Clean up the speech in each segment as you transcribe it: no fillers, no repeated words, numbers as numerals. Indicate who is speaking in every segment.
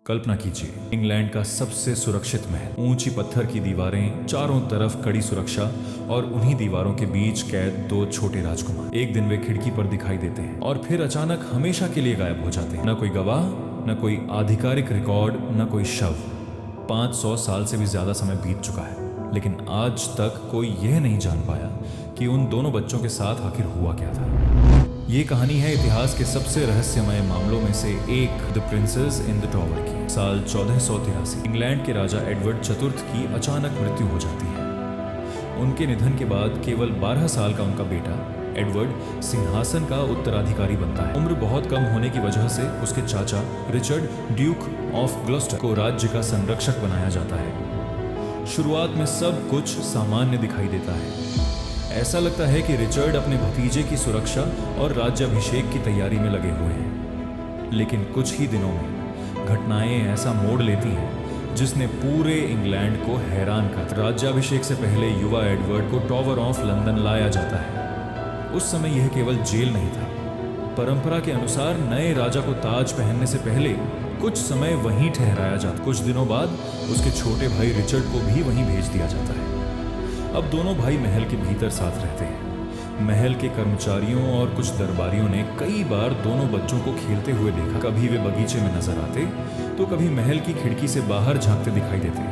Speaker 1: कल्पना कीजिए, इंग्लैंड का सबसे सुरक्षित महल, ऊंची पत्थर की दीवारें, चारों तरफ कड़ी सुरक्षा और उन्हीं दीवारों के बीच कैद दो छोटे राजकुमार। एक दिन वे खिड़की पर दिखाई देते हैं और फिर अचानक हमेशा के लिए गायब हो जाते हैं। न कोई गवाह, न कोई आधिकारिक रिकॉर्ड, न कोई शव। 500 साल से भी ज्यादा समय बीत चुका है, लेकिन आज तक कोई यह नहीं जान पाया कि उन दोनों बच्चों के साथ आखिर हुआ क्या था। ये कहानी है इतिहास के सबसे रहस्यमय मामलों में से एक, the princess in the tower की। साल 1483 इंग्लैंड के राजा एडवर्ड चतुर्थ की अचानक मृत्यु हो जाती है। उनके निधन के बाद केवल 12 साल का उनका बेटा एडवर्ड सिंहासन का उत्तराधिकारी बनता है। उम्र बहुत कम होने की वजह से उसके चाचा रिचर्ड ड्यूक ऑफ ग्लॉस्टर को राज्य का संरक्षक बनाया जाता है। शुरुआत में सब कुछ सामान्य दिखाई देता है। ऐसा लगता है कि रिचर्ड अपने भतीजे की सुरक्षा और राज्याभिषेक की तैयारी में लगे हुए हैं, लेकिन कुछ ही दिनों में घटनाएं ऐसा मोड़ लेती हैं जिसने पूरे इंग्लैंड को हैरान कर दिया। राज्याभिषेक से पहले युवा एडवर्ड को टॉवर ऑफ लंदन लाया जाता है। उस समय यह केवल जेल नहीं था। परंपरा के अनुसार नए राजा को ताज पहनने से पहले कुछ समय वहीं ठहराया जाता। कुछ दिनों बाद उसके छोटे भाई रिचर्ड को भी वहीं भेज दिया जाता है। अब दोनों भाई महल के भीतर साथ रहते हैं। महल के कर्मचारियों और कुछ दरबारियों ने कई बार दोनों बच्चों को खेलते हुए देखा। कभी वे बगीचे में नजर आते तो कभी महल की खिड़की से बाहर झांकते दिखाई देते,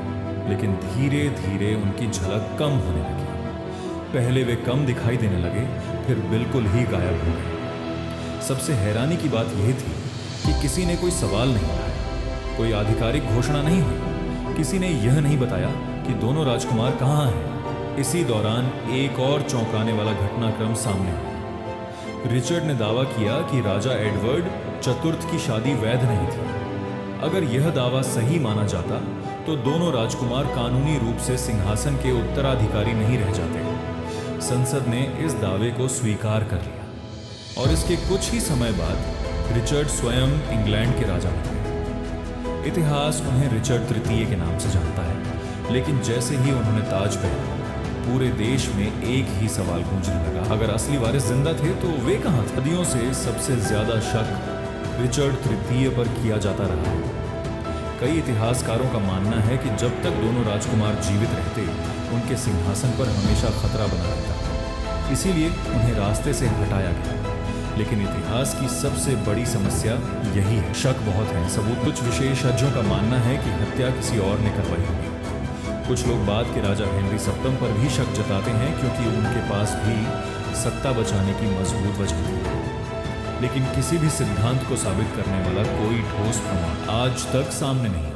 Speaker 1: लेकिन धीरे धीरे उनकी झलक कम होने लगी। पहले वे कम दिखाई देने लगे, फिर बिल्कुल ही गायब हो गए। सबसे हैरानी की बात यह थी कि किसी ने कोई सवाल नहीं उठाया, कोई आधिकारिक घोषणा नहीं हुई, किसी ने यह नहीं बताया कि दोनों राजकुमार कहाँ हैं। इसी दौरान एक और चौंकाने वाला घटनाक्रम सामने आया। रिचर्ड ने दावा किया कि राजा एडवर्ड चतुर्थ की शादी वैध नहीं थी। अगर यह दावा सही माना जाता तो दोनों राजकुमार कानूनी रूप से सिंहासन के उत्तराधिकारी नहीं रह जाते। संसद ने इस दावे को स्वीकार कर लिया और इसके कुछ ही समय बाद रिचर्ड स्वयं इंग्लैंड के राजा बने। इतिहास उन्हें रिचर्ड तृतीय के नाम से जानता है, लेकिन जैसे ही उन्होंने ताज पहना, पूरे देश में एक ही सवाल गूंजने लगा, अगर असली वारिस जिंदा थे तो वे कहां थे। सदियों से सबसे ज्यादा शक रिचर्ड तृतीय पर किया जाता रहा। कई इतिहासकारों का मानना है कि जब तक दोनों राजकुमार जीवित रहते, उनके सिंहासन पर हमेशा खतरा बना रहता, इसीलिए उन्हें रास्ते से हटाया गया। लेकिन इतिहास की सबसे बड़ी समस्या यही है, शक बहुत है, सबूत। कुछ विशेषज्ञों का मानना है कि हत्या किसी और ने करवाई होगी। कुछ लोग बाद के राजा हेनरी सप्तम पर भी शक जताते हैं, क्योंकि उनके पास भी सत्ता बचाने की मजबूत वजह थी। लेकिन किसी भी सिद्धांत को साबित करने वाला कोई ठोस प्रमाण आज तक सामने नहीं।